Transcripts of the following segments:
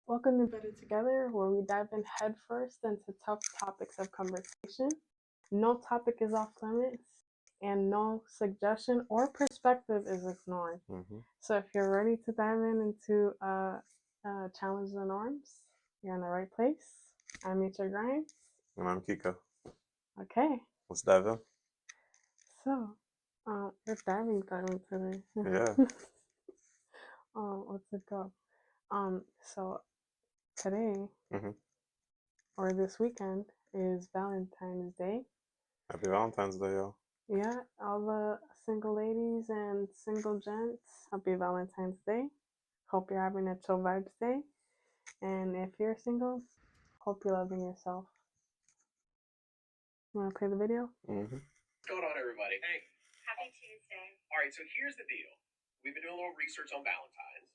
Welcome to Better Together, where we dive in headfirst into tough topics of conversation. No topic is off limits, and no suggestion or perspective is ignored. So if you're ready to dive into challenge the norms, you're in the right place. I'm Mitra Grimes. And I'm Kiko. Okay. Let's dive in. So, we're diving today. Yeah. Let's go. So today Mm-hmm. or this weekend is Valentine's Day. Happy Valentine's Day, y'all. Yeah, all the single ladies and single gents, happy Valentine's Day. Hope you're having a chill vibes day. And if you're single, hope you're loving yourself. You want to play the video? Mm-hmm. What's going on, everybody? Hey. Happy Tuesday. All right, so here's the deal. We've been doing a little research on Valentine's,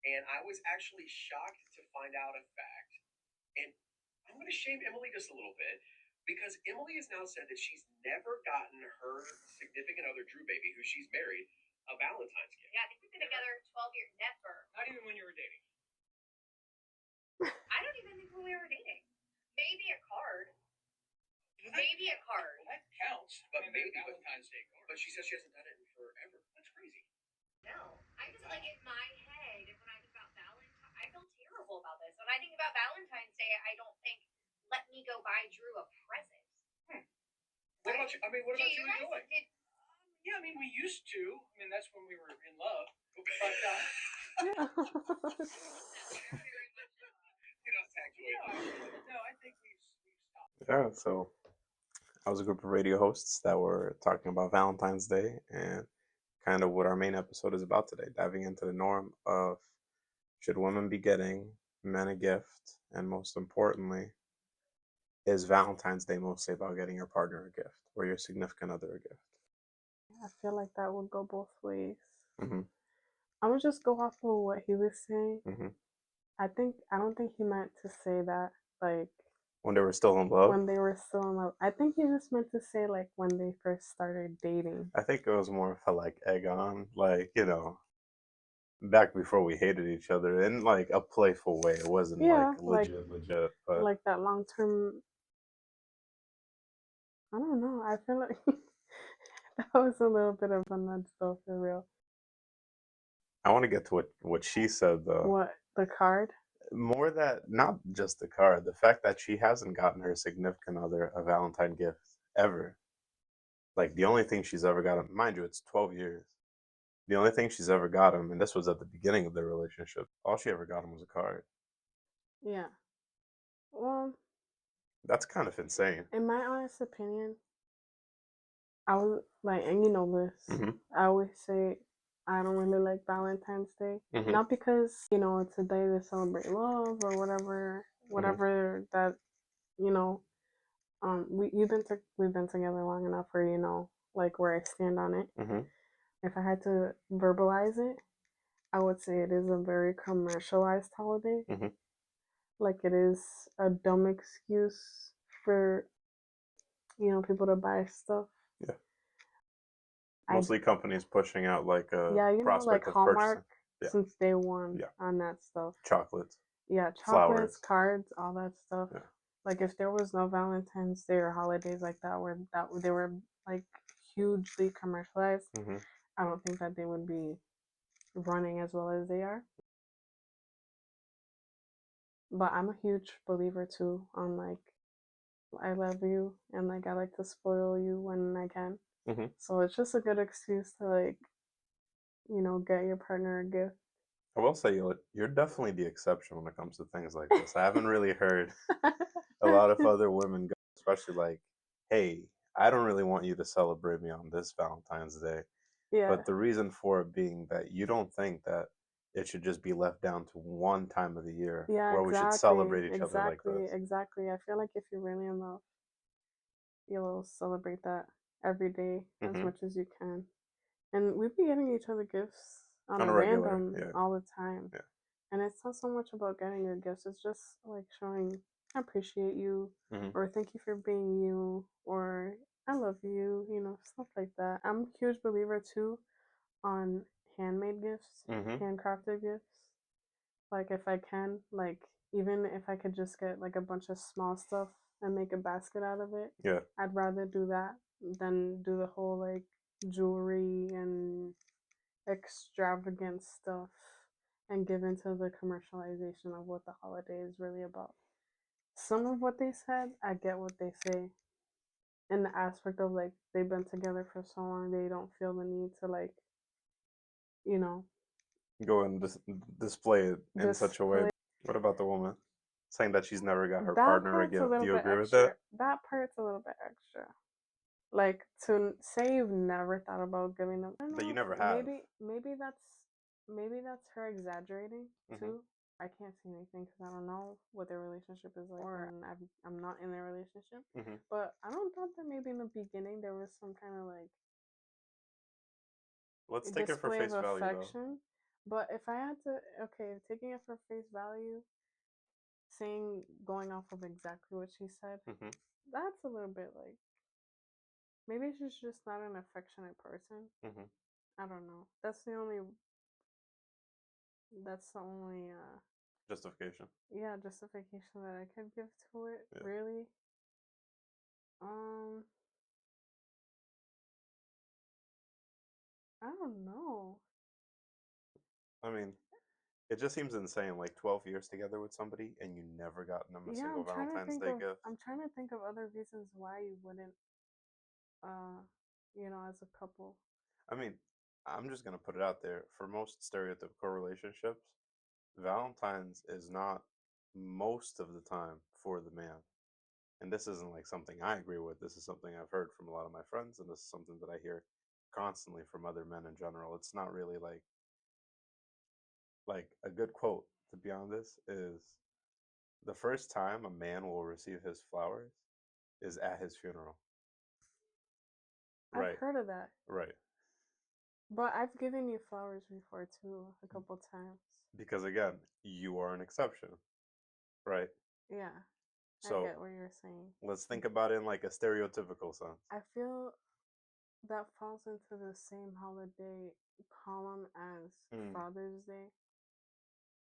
and I was actually shocked to find out a fact. And I'm going to shame Emily just a little bit because Emily has now said that she's never gotten her significant other, Drew Baby, who she's married, a Valentine's gift. Yeah, I think we've been together 12 years. Never. Not even when you were dating. I don't even think when we were dating. Maybe a card. Maybe a card. Well, that counts, but maybe Valentine's Day card. But she says she hasn't done it in forever. That's crazy. No. I just like in my head, when I think about Valentine, I feel terrible about this. When I think about Valentine's Day, I don't think, let me go buy Drew a present. What about you? I mean, what about you and Joy? Yeah, I mean, we used to. I mean, that's when we were in love. But, no, I think we've stopped. Yeah, so I was a group of radio hosts that were talking about Valentine's Day and kind of what our main episode is about today, diving into the norm of should women be getting men a gift, and most importantly, is Valentine's Day mostly about getting your partner a gift or your significant other a gift? I feel like that would go both ways. Mm-hmm. I'm gonna just go off of what he was saying. Mm-hmm. I don't think he meant to say that like when they were still in love. When they were still in love. I think he just meant to say like when they first started dating. I think it was more of a like egg on, like, you know, back before we hated each other in like a playful way. It wasn't like legit, but like that long term. I don't know. I feel like that was a little bit of a nudge though, for real. I want to get to what she said though. What, the card? More that, not just the card, the fact that she hasn't gotten her significant other a Valentine gift ever. Like the only thing she's ever got him, mind you, it's 12 years. The only thing she's ever got him, and this was at the beginning of their relationship, all she ever got him was a card. Yeah. Well, that's kind of insane. In my honest opinion, I was like, and you know this, I always say I don't really like Valentine's Day. Not because, you know, it's a day to celebrate love or whatever that, you know, we've been together long enough where, you know, like where I stand on it. If I had to verbalize it, I would say it is a very commercialized holiday. Like it is a dumb excuse for, you know, people to buy stuff. Yeah. Mostly companies pushing out like a prospect of Hallmark since day one on that stuff. Chocolates. Yeah, chocolates, flowers, cards, all that stuff. Yeah. Like if there was no Valentine's Day or holidays like that where they were like hugely commercialized, I don't think that they would be running as well as they are. But I'm a huge believer too on like I love you and like I like to spoil you when I can. So it's just a good excuse to like, you know, get your partner a gift. I will say you're definitely the exception when it comes to things like this. I haven't really heard a lot of other women go, especially like, hey, I don't really want you to celebrate me on this Valentine's Day. Yeah. But the reason for it being that you don't think that it should just be left down to one time of the year where we should celebrate each other like this. Exactly. I feel like if you're really in love, you'll celebrate that every day as much as you can. And we've been getting each other gifts on a random all the time. Yeah. And it's not so much about getting your gifts, it's just like showing I appreciate you or thank you for being you or I love you, you know, stuff like that. I'm a huge believer too on handmade gifts, handcrafted gifts. Like if I can, like even if I could just get like a bunch of small stuff and make a basket out of it, Yeah. I'd rather do that than do the whole like jewelry and extravagant stuff and give into the commercialization of what the holiday is really about. Some of what they said, I get what they say. In the aspect of like they've been together for so long, they don't feel the need to like, you know, go and display it in such a way. display. What about the woman saying that she's never got her That partner a part's a gift? Do little you bit agree with extra. that? That part's a little bit extra. Like to say you've never thought about giving them. I don't That you know. never have. Maybe that's her exaggerating too. Mhm. I can't say anything because I don't know what their relationship is like, or I'm not in their relationship. Mhm. But I don't doubt that maybe in the beginning there was some kind of like Let's take it for display face of value, though. affection. But if I had to, okay, taking it for face value, saying going off of exactly what she said, Mhm. that's a little bit like maybe she's just not an affectionate person. Mhm. I don't know. That's the only. That's the only. Justification. Yeah, justification that I could give to it. Yeah. Really. Um. I don't know. I mean, it just seems insane. Like 12 years together with somebody and you never gotten them a Yeah, single Valentine's Day gift. I'm trying to think of other reasons why you wouldn't. As a couple. I mean, I'm just gonna put it out there. For most stereotypical relationships, Valentine's is not most of the time for the man. And this isn't like something I agree with. This is something I've heard from a lot of my friends, and this is something that I hear constantly from other men in general. It's not really like a good quote, to be honest, is the first time a man will receive his flowers is at his funeral. I've Right. heard of that. Right. But I've given you flowers before too, a couple times. Because again, you are an exception. Right. Yeah, So I get what you're saying. let's think about it in like a stereotypical sense. I feel that falls into the same holiday column as Father's Day,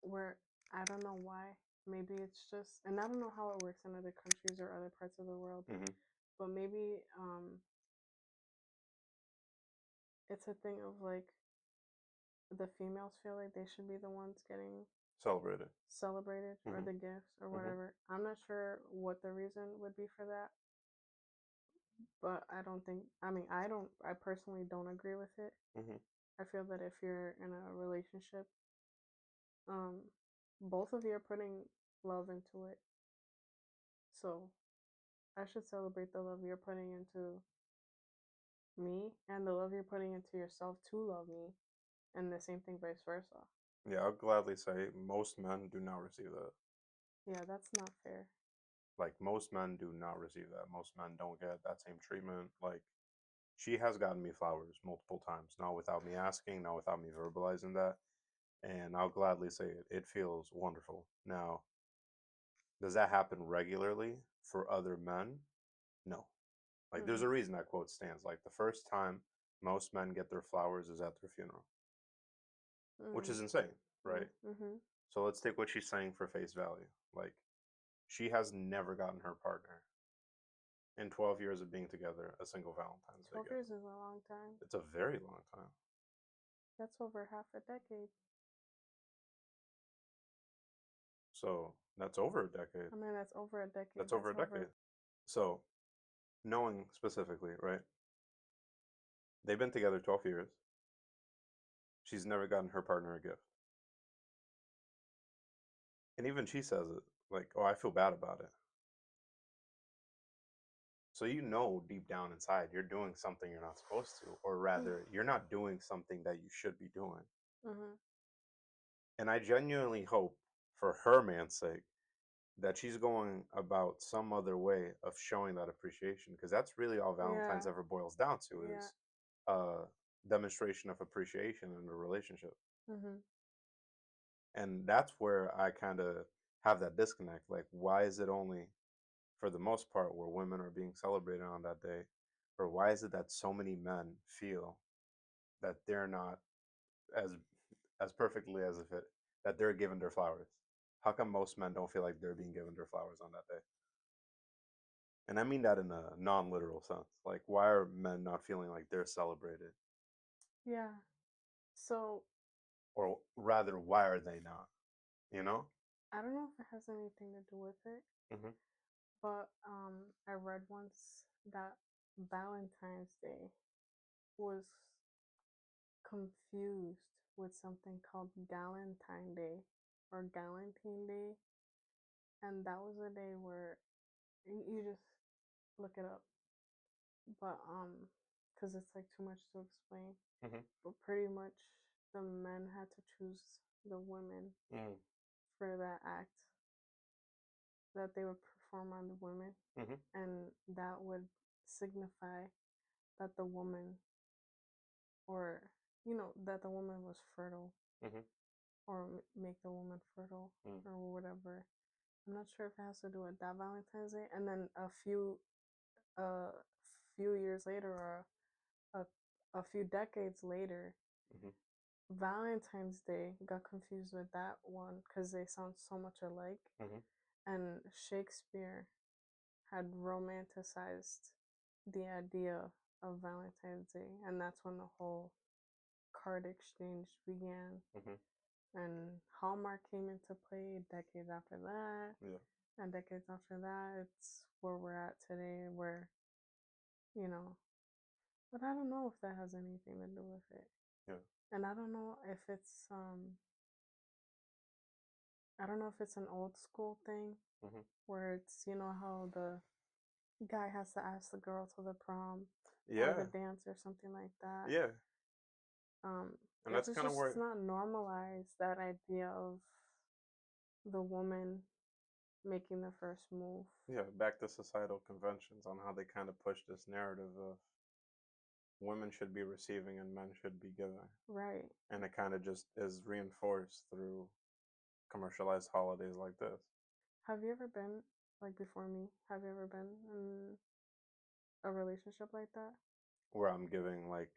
where I don't know why. Maybe it's just, and I don't know how it works in other countries or other parts of the world, but maybe it's a thing of like the females feel like they should be the ones getting celebrated or the gifts or whatever. I'm not sure what the reason would be for that, but I personally don't agree with it. I feel that if you're in a relationship, both of you are putting love into it, so I should celebrate the love you're putting into me and the love you're putting into yourself to love me, and the same thing vice versa. Yeah, I'll gladly say most men do not receive that. Yeah, that's not fair. Like most men do not receive that. Most men don't get that same treatment. Like she has gotten me flowers multiple times, not without me asking, not without me verbalizing that. And I'll gladly say it. It feels wonderful. Now, does that happen regularly for other men? No. Like there's a reason that quote stands. Like the first time most men get their flowers is at their funeral, which is insane, right? So let's take what she's saying for face value. Like she has never gotten her partner in 12 years of being together a single Valentine's Day 12 gift. years is a long time. It's a very long time. That's over half a decade. So that's over a decade. I mean, that's over a decade. That's over a decade. So knowing specifically, right? They've been together 12 years. She's never gotten her partner a gift. And even she says it like, oh, I feel bad about it. So you know deep down inside you're doing something you're not supposed to, or rather, you're not doing something that you should be doing. And I genuinely hope, for her man's sake, that she's going about some other way of showing that appreciation, because that's really all Valentine's ever boils down to is a demonstration of appreciation in a relationship. And that's where I kind of have that disconnect. Like, why is it only for the most part where women are being celebrated on that day, or why is it that so many men feel that they're not as perfectly as if it that they're given their flowers. How come most men don't feel like they're being given their flowers on that day? And I mean that in a non-literal sense. Like, why are men not feeling like they're celebrated? Yeah. So, or rather, why are they not? You know? I don't know if it has anything to do with it, but I read once that Valentine's Day was confused with something called Galentine Day or Galentine Day, and that was a day where you just look it up, but because it's like too much to explain. But pretty much the men had to choose the women for that act that they would perform on the women, and that would signify that the woman, or that the woman was fertile, or make the woman fertile, or whatever. I'm not sure if it has to do with that Valentine's Day. And then a few years later, or a few decades later, Valentine's Day got confused with that one because they sound so much alike. And Shakespeare had romanticized the idea of Valentine's Day, and that's when the whole card exchange began. And Hallmark came into play decades after that. And decades after that, it's where we're at today, where, but I don't know if that has anything to do with it. And I don't know if it's an old school thing, where it's, how the guy has to ask the girl to the prom or the dance or something like that. And that's kind of where it's not normalized, that idea of the woman making the first move. Back to societal conventions on how they kind of push this narrative of women should be receiving and men should be giving. Right. And it kind of just is reinforced through commercialized holidays like this. Have you ever been, like before me, have you ever been in a relationship like that? Where I'm giving like...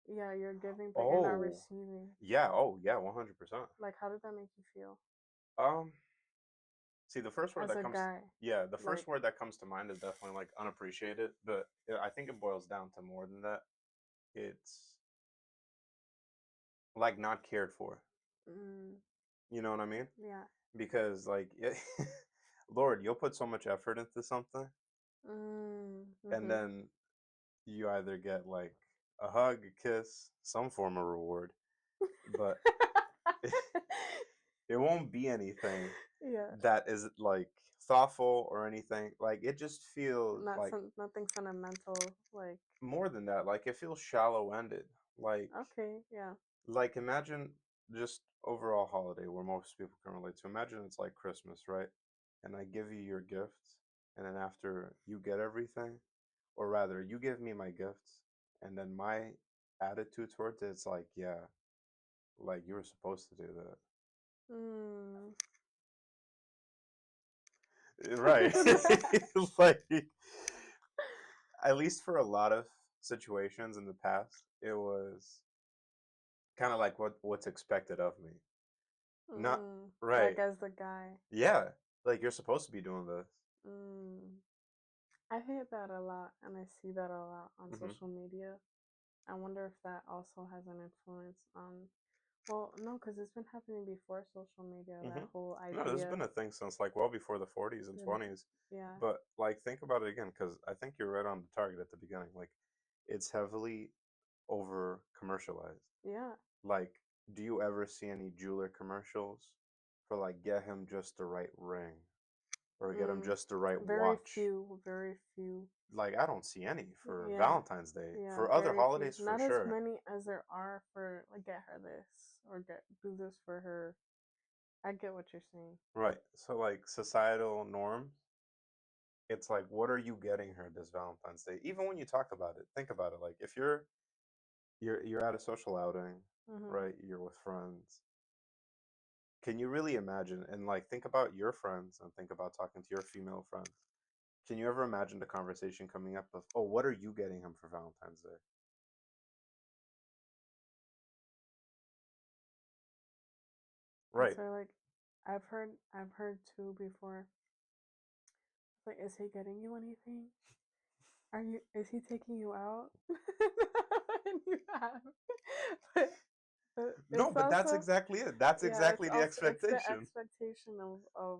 Yeah, you're giving, but you're not receiving. Yeah, 100%. Like, how did that make you feel? See, the first word As that a comes... guy. Yeah, the first word that comes to mind is definitely like unappreciated, but I think it boils down to more than that. It's like not cared for. You know what I mean? Yeah. Because like, Lord, you'll put so much effort into something, and then you either get like a hug, a kiss, some form of reward, but it won't be anything that is like thoughtful or anything. Like, it just feels like nothing sentimental. Like, more than that. Like, it feels shallow-ended. Like, okay, yeah. Like, imagine just overall holiday where most people can relate to. Imagine it's like Christmas, right? And I give you your gifts, and then after you get everything, or rather, you give me my gifts, and then my attitude towards it's like, yeah, like you were supposed to do that. Right. Like, at least for a lot of situations in the past, it was kind of like what's expected of me. Not right. Like, as the guy. Yeah. Like, you're supposed to be doing this. I hear that a lot, and I see that a lot on social media. I wonder if that also has an influence on... Well, no, because it's been happening before social media, that whole idea. No, this has been a thing since like well before the 40s and 20s. Yeah. But like, think about it again, because I think you're right on the target at the beginning. Like, it's heavily over commercialized. Yeah. Like, do you ever see any jeweler commercials for like, get him just the right ring, or get him just the right watch? Very few. Like, I don't see any for Valentine's Day. Yeah, for other holidays, few. for Not sure. as many as there are for like, get her this or do this for her. I get what you're saying. Right. So like, societal norms, it's like, what are you getting her this Valentine's Day? Even when you talk about it, think about it. Like, if you're at a social outing, right? You're with friends. Can you really imagine, and like, think about your friends and think about talking to your female friends. Can you ever imagine the conversation coming up of, oh, what are you getting him for Valentine's Day? Right. So like, I've heard too before. Like, is he getting you anything? Is he taking you out? And you have, but, No, it's but that's also, exactly it. That's yeah, it's exactly the also, it's the expectation. expectation of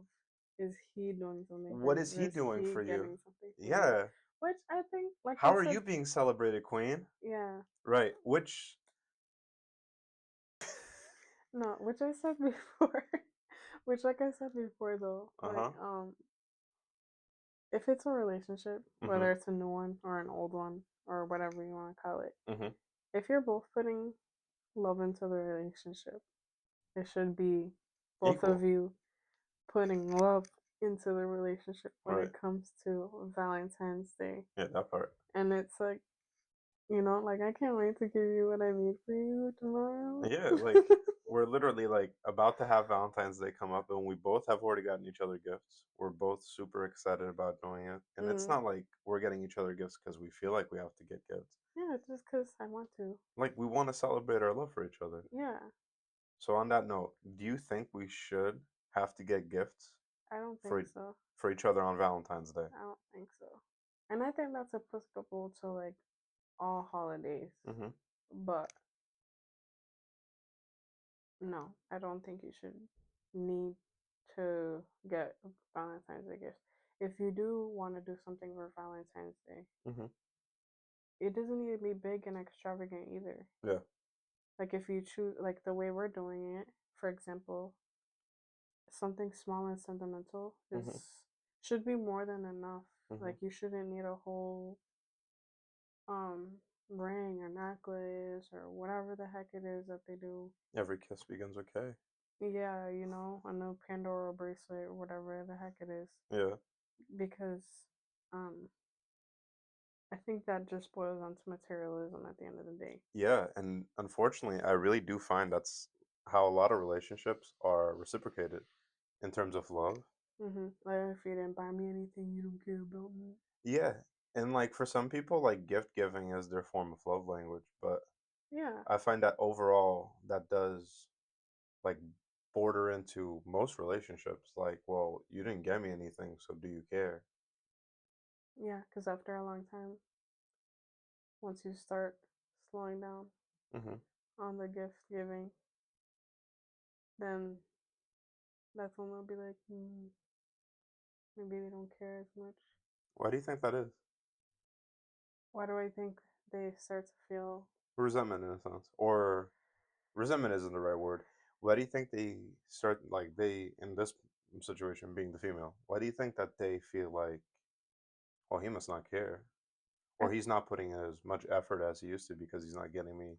is he doing something for What you? is he Is doing he for you? getting something for you? Yeah. Which I think, like How I are said, you being celebrated, Queen? yeah, Right. Which no, which I said before, which like I said before though, like uh-huh. if it's a relationship, Mhm. whether it's a new one or an old one or whatever you want to call it, Mhm. if you're both putting love into the relationship, it should be both of Equal. you putting love into the relationship when Right. it comes to Valentine's Day. Yeah, that part. And it's like, like I can't wait to give you what I need for you tomorrow. Yeah, like we're literally like about to have Valentine's Day come up and we both have already gotten each other gifts. We're both super excited about doing it. And it's Mm. not like we're getting each other gifts because we feel like we have to get gifts. Yeah, just because I want to. Like we want to celebrate our love for each other. Yeah, So on that note, do you think we should have to get gifts I don't think for so. for each other on Valentine's Day? I don't think so. And I think that's applicable to like all holidays. Mm-hmm. But no, I don't think you should need to get Valentine's Day gifts. If you do want to do something for Valentine's Day, Mm-hmm. it doesn't need to be big and extravagant either. Yeah. Like if you choose, like the way we're doing it, for example, something small and sentimental Mm-hmm. should be more than enough. Mm-hmm. Like you shouldn't need a whole um ring or necklace or whatever the heck it is that they do. Every kiss begins with K. Yeah, a new Pandora bracelet or whatever the heck it is. Yeah. Because um I think that just boils down to materialism at the end of the day. Yeah, and unfortunately, I really do find that's how a lot of relationships are reciprocated in terms of love. Like if you didn't buy me anything, you don't care about me. Yeah, and like for some people, like gift giving is their form of love language, but Yeah, I find that overall that does like border into most relationships. Like, well, you didn't get me anything, so do you care? yeah. Because after a long time, once you start slowing down Mm-hmm. on the gift giving, then that's when they'll be like, maybe they don't care as much. Why do you think that is? Why do I think they start to feel? Resentment, in a sense, or resentment isn't the right word. Why do you think they start like they in this situation being the female? Why do you think that they feel like, well, he must not care, I or he's not putting in as much effort as he used to because he's not getting me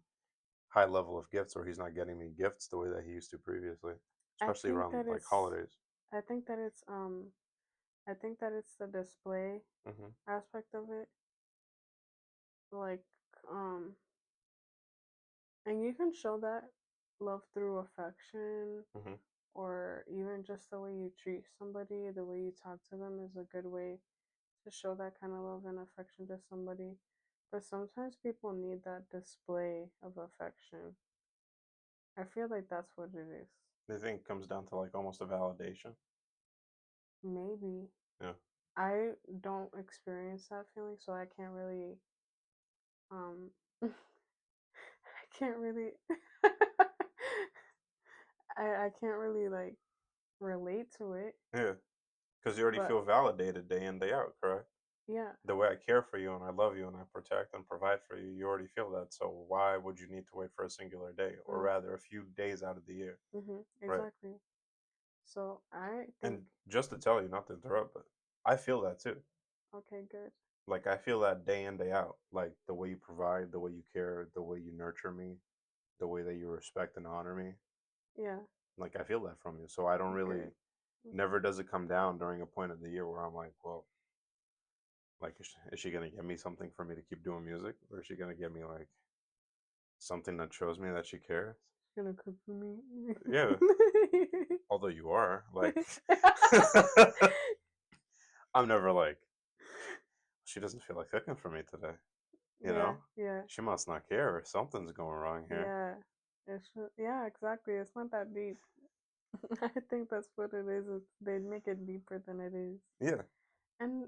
high level of gifts, or he's not getting me gifts the way that he used to previously, I especially think around that like it's holidays. I think that it's I think that it's the display Hmm. aspect of it. Like um and you can show that love through affection Hmm. or even just the way you treat somebody, the way you talk to them is a good way to show that kind of love and affection to somebody. But sometimes people need that display of affection. I feel like that's what it is. I think it comes down to like almost a validation. Maybe. Yeah. I don't experience that feeling, so I can't really I can't really I can't really like relate to it. Yeah, because you already But feel validated day in day out, correct? yeah. The way I care for you and I love you and I protect and provide for you, you already feel that. So why would you need to wait for a singular day, or Mm, rather, a few days out of the year, right? exactly. So I think And just to tell you, not to interrupt, but I feel that too. okay, good. Like I feel that day in day out. Like the way you provide, the way you care, the way you nurture me, the way that you respect and honor me. Yeah, Like I feel that from you. So I don't really. good. Never does it come down during a point of the year where I'm like, well, like is she gonna get me something for me to keep doing music, or is she gonna get me like something that shows me that she cares? She's gonna cook for me. Yeah. Although you are like, I'm never like, she doesn't feel like cooking for me today. You Yeah, know, yeah, she must not care, or something's going wrong here. yeah. Yeah, exactly. It's not that deep. I think that's what it is. They make it deeper than it is. Yeah. And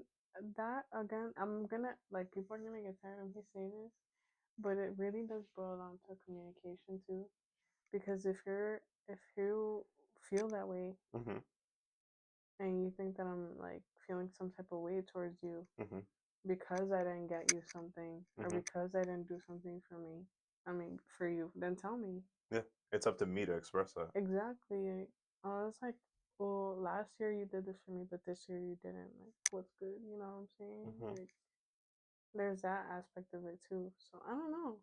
that again, I'm gonna like people are gonna get tired of me saying this, but it really does boil down to communication too. Because if you feel that way Mm-hmm. and you think that I'm like feeling some type of way towards you Mm-hmm. because I didn't get you something or Mm-hmm. because I didn't do something for me, I mean for you, then tell me. Yeah. It's up to me to express that. Exactly. I was like, well, last year you did this for me, but this year you didn't. Like, what's good? You know what I'm saying? Mm-hmm. Like, there's that aspect of it too. So I don't know.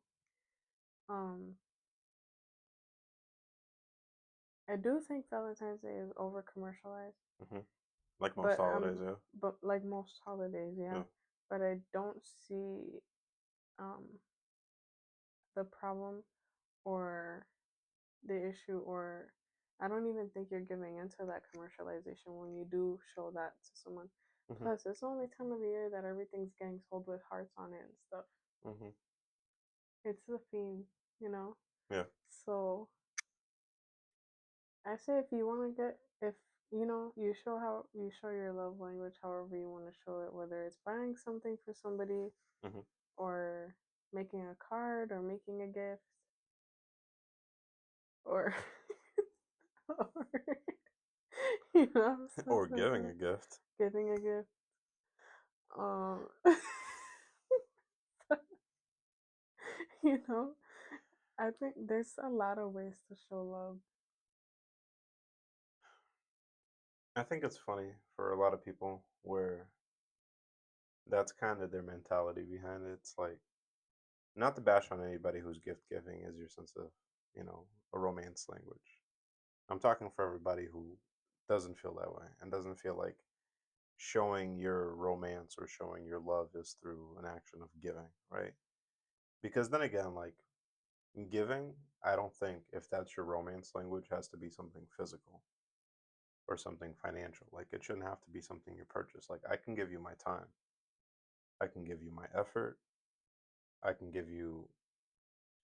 Um, I do think Valentine's Day is over commercialized, Mm-hmm. Like most but holidays, yeah. but like most holidays, yeah. Yeah. But I don't see um the problem or the issue, or I don't even think you're giving into that commercialization when you do show that to someone. Mm-hmm. Plus, it's the only time of the year that everything's getting sold with hearts on it and stuff. Mm-hmm. It's the theme, you know? Yeah. So I say if you want to get, if you know, you show your love language however you want to show it, whether it's buying something for somebody Mm-hmm. or making a card or making a gift or, or you know, stuff Or like giving that. a gift. Giving a gift. Um, you know, I think there's a lot of ways to show love. I think it's funny for a lot of people where that's kind of their mentality behind it. It's like, not to bash on anybody whose gift giving is your sense of, a romance language. I'm talking for everybody who doesn't feel that way and doesn't feel like showing your romance or showing your love is through an action of giving, right? Because then again, like giving, I don't think if that's your romance language has to be something physical or something financial. Like it shouldn't have to be something you purchase. Like I can give you my time. I can give you my effort. I can give you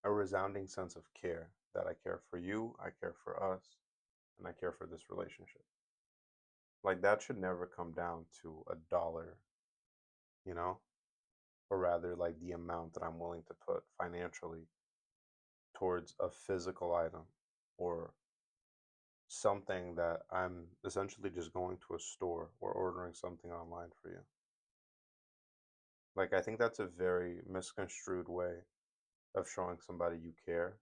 a resounding sense of care that I care for you, I care for us, and I care for this relationship. Like that should never come down to a dollar, you know, or rather like the amount that I'm willing to put financially towards a physical item or something that I'm essentially just going to a store or ordering something online for you. Like I think that's a very misconstrued way of showing somebody you care,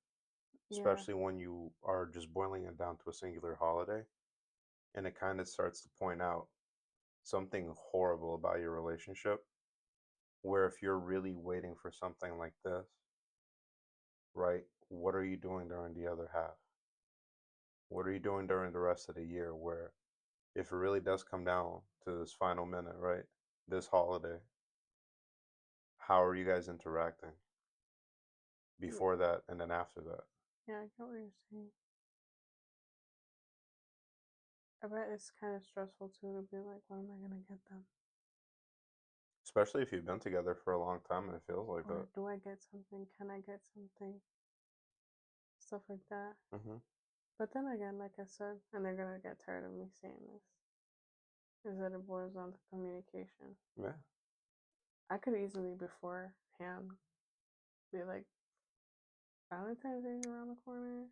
Yeah, especially when you are just boiling it down to a singular holiday. And it kind of starts to point out something horrible about your relationship. Where if you're really waiting for something like this, right, what are you doing during the other half? What are you doing during the rest of the year? Where if it really does come down to this final minute, right, this holiday, how are you guys interacting yeah, before that and then after that? yeah. I get what you're saying. I bet it's kind of stressful too to be like, what am I gonna get them? Especially if you've been together for a long time and it feels like that. Or do I get something? Can I get something? Stuff like that. Hmm. But then again, like I said, and they're gonna get tired of me saying this, is that it boils down to communication. Yeah. I could easily beforehand be like, Valentine's Day's around the corner.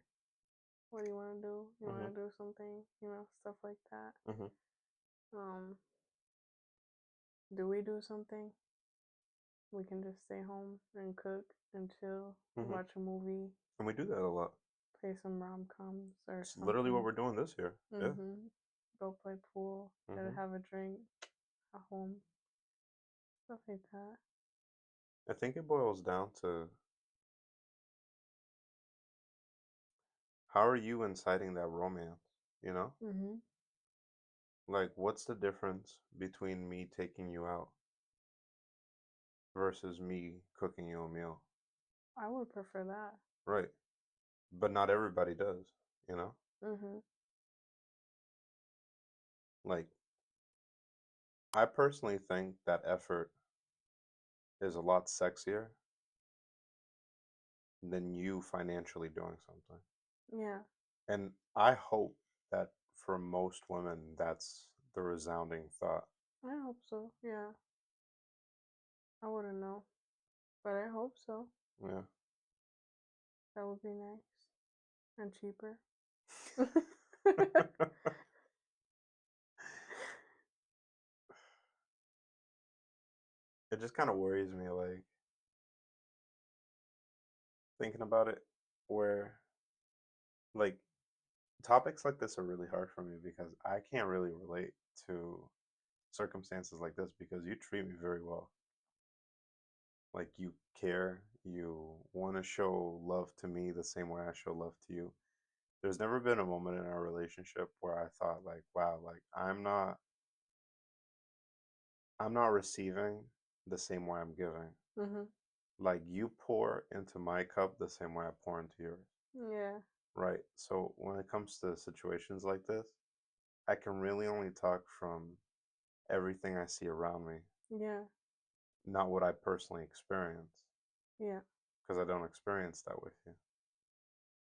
What do you want to do? You want Hmm. to do something? You know, stuff like that. Hmm. Um, do we do something? We can just stay home and cook and chill, Hmm. watch a movie, And we do that a lot. play some rom coms or It's literally what something. we're doing this year. Yeah. Go play pool, go Hmm. have a drink at home, stuff like that. I think it boils down to how are you inciting that romance, you know? Mm-hmm. Like, what's the difference between me taking you out versus me cooking you a meal? I would prefer that. Right. But not everybody does, you know? Mm-hmm. Like, I personally think that effort is a lot sexier than you financially doing something. Yeah. And I hope that for most women, that's the resounding thought. I hope so. Yeah. I wouldn't know, but I hope so. Yeah. That would be nice and cheaper. It just kind of worries me, like thinking about it, where like topics like this are really hard for me because I can't really relate to circumstances like this because you treat me very well. Like you care, you want to show love to me the same way I show love to you. There's never been a moment in our relationship where I thought like, wow, like I'm not receiving the same way I'm giving. Mhm. Like you pour into my cup the same way I pour into yours. Yeah. Right. So when it comes to situations like this, I can really only talk from everything I see around me, Yeah. not what I personally experience, Yeah. because I don't experience that with you.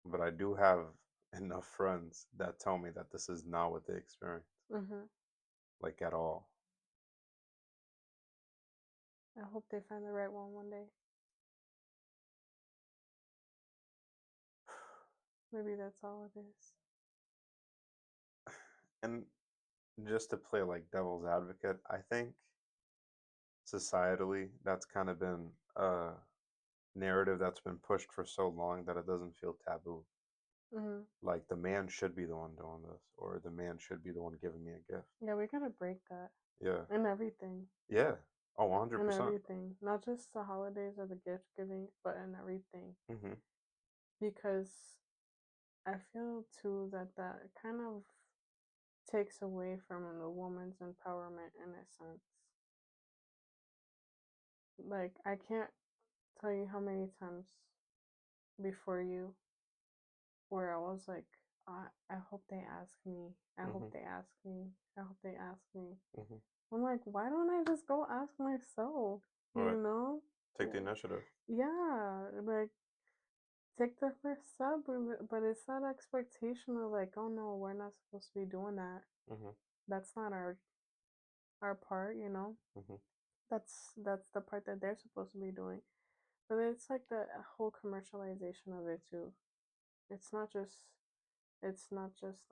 But I do have enough friends that tell me that this is not what they experience, Mhm. like at all. I hope they find the right one day. Maybe that's all it is. And just to play like devil's advocate, I think societally that's kind of been a narrative that's been pushed for so long that it doesn't feel taboo. Mhm. Like the man should be the one doing this, or the man should be the one giving me a gift. Yeah, we gotta break that Yeah. in everything. Yeah. Oh, In 100%. everything, not just the holidays or the gift giving, but in everything. Mm-hmm. Because I feel too that that kind of takes away from the woman's empowerment in a sense. Like I can't tell you how many times before you where I was like, I hope they ask me. I hope Mm-hmm. they ask me. I hope they ask me. Mm-hmm. I'm like, why don't I just go ask myself? Right. You know? Take the initiative. Yeah, like take the first step, but it's that expectation of like, oh no, we're not supposed to be doing that. Mm-hmm. That's not our part, you know. Mm-hmm. That's the part that they're supposed to be doing. But it's like the whole commercialization of it too. It's not just it's not just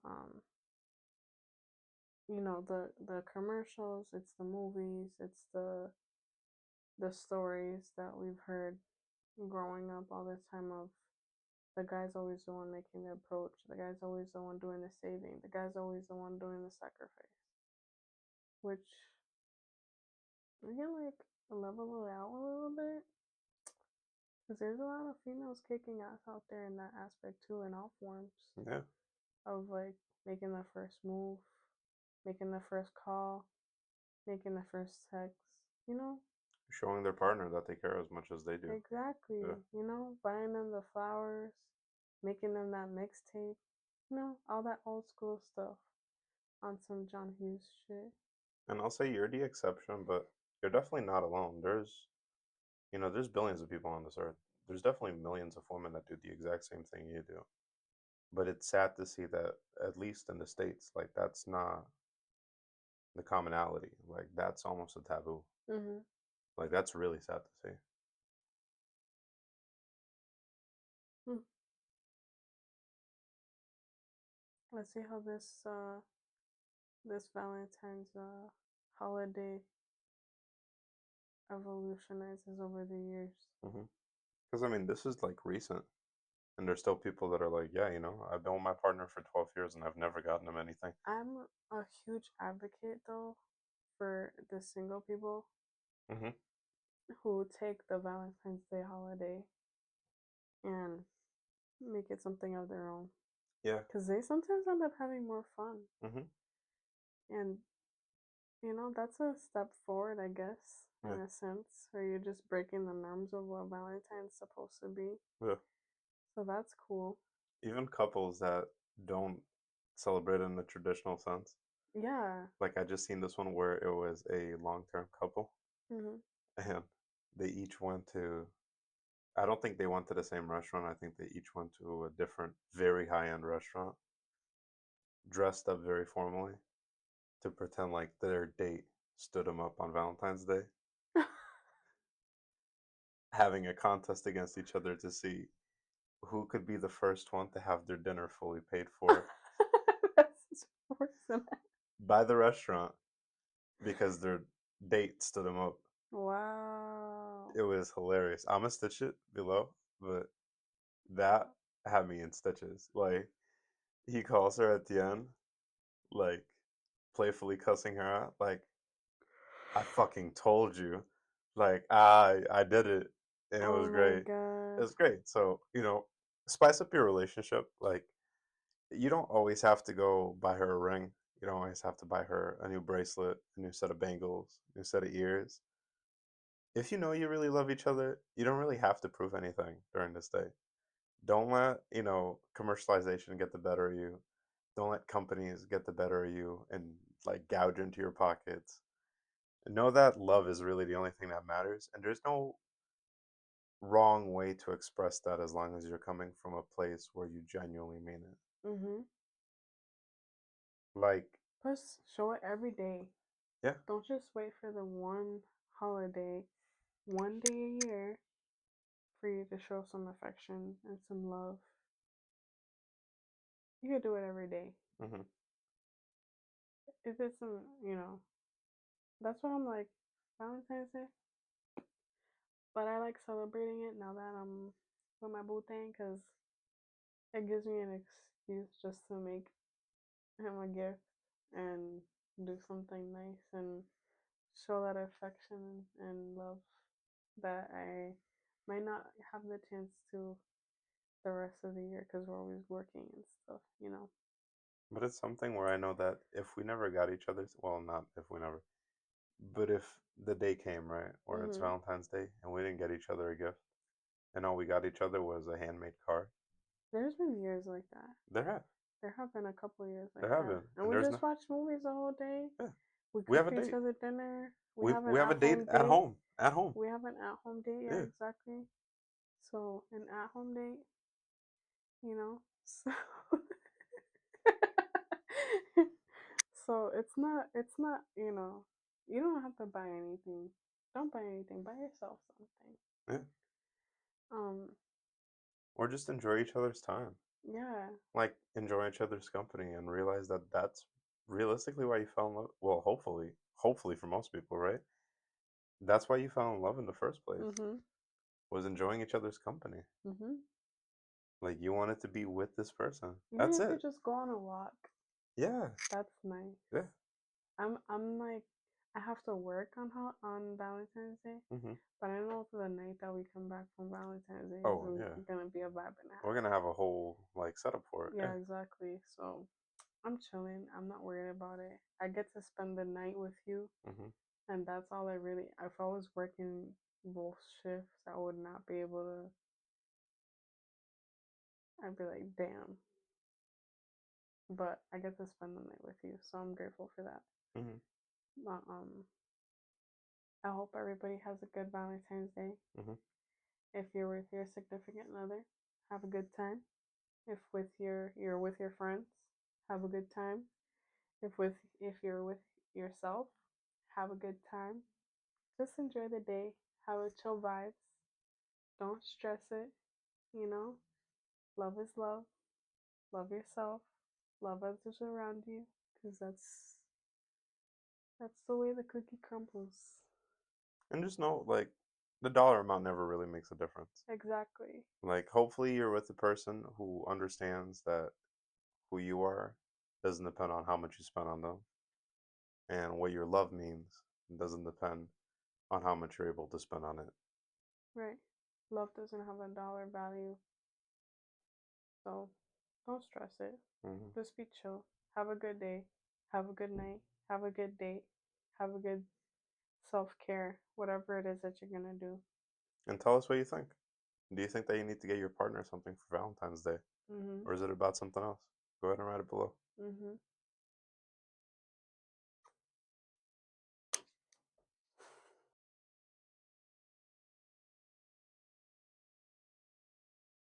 the commercials, it's the movies, it's the stories that we've heard growing up all this time of the guy's always the one making the approach, the guy's always the one doing the saving, the guy's always the one doing the sacrifice, which we can like level it out a little bit because there's a lot of females kicking ass out there in that aspect too, in all forms Yeah. of like making the first move, making the first call, making the first text, you know. Showing their partner that they care as much as they do. Exactly. Yeah. You know, buying them the flowers, making them that mixtape, you know, all that old school stuff on some John Hughes shit. And I'll say you're the exception, but you're definitely not alone. There's billions of people on this earth. There's definitely millions of women that do the exact same thing you do. But it's sad to see that, at least in the States, like that's not the commonality. Like that's almost a taboo. Mm-hmm. Like that's really sad to see. Hmm. Let's see how this Valentine's holiday evolutionizes over the years. Because I mean, this is like recent, and there's still people that are like, yeah, I've been with my partner for 12 years and I've never gotten him anything. I'm a huge advocate though for the single people Mm-hmm. who take the Valentine's Day holiday and make it something of their own. Yeah. Because they sometimes end up having more fun. Mm-hmm. And, you know, that's a step forward, I guess, in Yeah. a sense, where you're just breaking the norms of what Valentine's supposed to be. Yeah. So that's cool. Even couples that don't celebrate in the traditional sense. Yeah. Like I just seen this one where it was a long-term couple, Mm-hmm. and they each went to. I don't think they went to the same restaurant. I think they each went to a different, very high-end restaurant. dressed up very formally to pretend like their date stood them up on Valentine's Day, having a contest against each other to see who could be the first one to have their dinner fully paid for That's worse than that. by the restaurant because their date stood them up. Wow. It was hilarious. I'm gonna stitch it below, but that had me in stitches. Like, he calls her at the end, like, playfully cussing her out, like, I fucking told you. Like, I did it, and it Oh was my great. It god. was great. So, spice up your relationship. Like, you don't always have to go buy her a ring. You don't always have to buy her a new bracelet, a new set of bangles, a new set of ears. If you know you really love each other, you don't really have to prove anything during this day. Don't let, commercialization get the better of you. Don't let companies get the better of you and like gouge into your pockets. Know that love is really the only thing that matters, and there's no wrong way to express that as long as you're coming from a place where you genuinely mean it. Mm-hmm. Like, Plus, show it every day. yeah. Don't just wait for the one holiday, one day a year, for you to show some affection and some love. You could do it every day. Mm-hmm. If it's that's why I'm like, Valentine's Day. But I like celebrating it now that I'm with my boo thing because it gives me an excuse just to make him a gift and do something nice and show that affection and love that I might not have the chance to the rest of the year because we're always working and stuff. But it's something where I know that if we never got each other's, well, not if we never, but if the day came, right, where it's Mm-hmm. Valentine's Day and we didn't get each other a gift, and all we got each other was a handmade card. There's been years like that. There have. There have been a couple of years like There have that. been. And And we there's just no. watch movies the whole day. Yeah. We We cook have a each date. other dinner. We We have an we have a at date home at date. home. At home. We have an at home date, yeah, Yeah. exactly. So an at home date, you know. So so it's not, you don't have to buy anything. Don't buy anything. Buy yourself something. Yeah. Um, Or just enjoy each other's time. yeah. Like, enjoy each other's company and realize that that's realistically why you fell in love. Well, hopefully for most people, right? That's why you fell in love in the first place. Mhm. Was enjoying each other's company. Mhm. Like, you wanted to be with this person. Even That's if you it. just go on a walk, Yeah. that's nice. Yeah. I'm like, I have to work on Valentine's Day, Mm-hmm. but I know for the night that we come back from Valentine's Day Oh, is yeah. gonna be a vibe and a We're half. gonna have a whole like setup for it. Yeah, Yeah. exactly. So I'm chilling. I'm not worried about it. I get to spend the night with you, Mm-hmm. and that's all I really. If I was working both shifts, I would not be able to. I'd be like, damn. But I get to spend the night with you, so I'm grateful for that. Mm-hmm. But, I hope everybody has a good Valentine's Day. Mm-hmm. If you're with your significant other, have a good time. If you're with your friends, have a good time. If you're with yourself, have a good time. Just enjoy the day. Have a chill vibes. Don't stress it. You know, love is love. Love yourself. Love others around you, because that's the way the cookie crumbles. And just know, like, the dollar amount never really makes a difference. Exactly. Like, hopefully, you're with a person who understands that who you are doesn't depend on how much you spend on them, and what your love means doesn't depend on how much you're able to spend on it. Right. Love doesn't have a dollar value, so don't stress it. Mm-hmm. Just be chill. Have a good day. Have a good night. Have a good date. Have a good self care, whatever it is that you're gonna do. And tell us what you think. Do you think that you need to get your partner something for Valentine's Day? Mhm. Or is it about something else? Go ahead and write it below. Mhm.